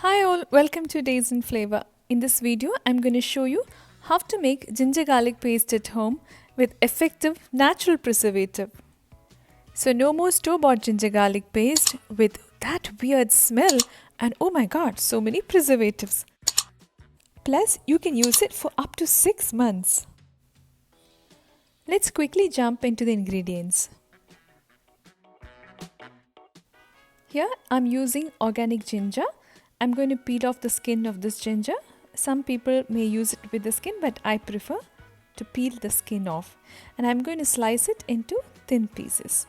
Hi all, welcome to Days in Flavor. In this video, I'm going to show you how to make ginger garlic paste at home with effective natural preservative. So no more store-bought ginger garlic paste with that weird smell and oh my god, so many preservatives. Plus, you can use it for up to 6 months. Let's quickly jump into the ingredients. Here, I'm using organic ginger. I'm going to peel off the skin of this ginger. Some people may use it with the skin, but I prefer to peel the skin off. And I'm going to slice it into thin pieces.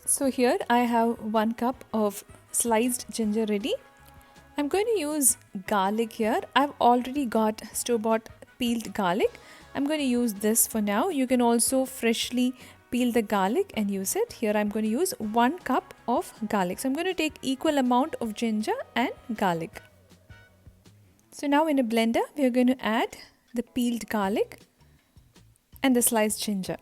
So here I have 1 cup of sliced ginger ready. I'm going to use garlic here. I've already got store-bought peeled garlic. I'm going to use this for now. You can also freshly peel the garlic and use it. Here I'm going to use 1 cup of garlic. So I'm going to take equal amount of ginger and garlic. So now in a blender we are going to add the peeled garlic and the sliced ginger.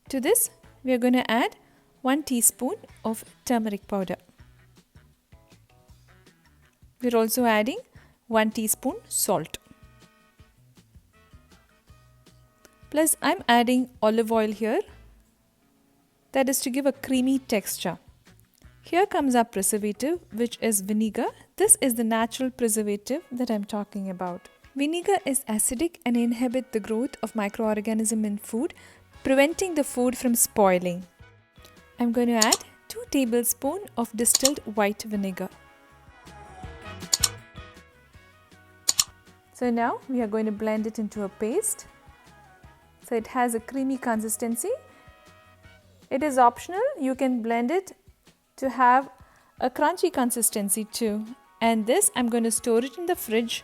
To this we are going to add 1 teaspoon of turmeric powder. We're also adding 1 teaspoon salt. Plus I'm adding olive oil here, that is to give a creamy texture. Here comes our preservative, which is vinegar. This is the natural preservative that I'm talking about. Vinegar is acidic and inhibits the growth of microorganisms in food, preventing the food from spoiling. I'm going to add 2 tablespoons of distilled white vinegar. So now we are going to blend it into a paste. So it has a creamy consistency. It is optional. You can blend it to have a crunchy consistency too. And this I'm going to store it in the fridge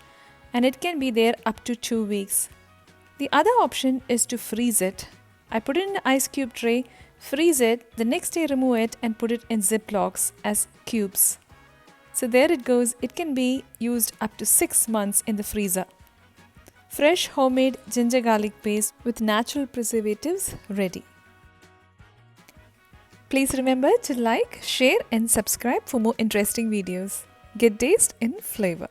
and it can be there up to 2 weeks. The other option is to freeze it. I put it in an ice cube tray, freeze it, the next day remove it and put it in Ziplocs as cubes. So there it goes. It can be used up to 6 months in the freezer. Fresh homemade ginger garlic paste with natural preservatives ready. Please remember to like, share and subscribe for more interesting videos. Get taste in flavor.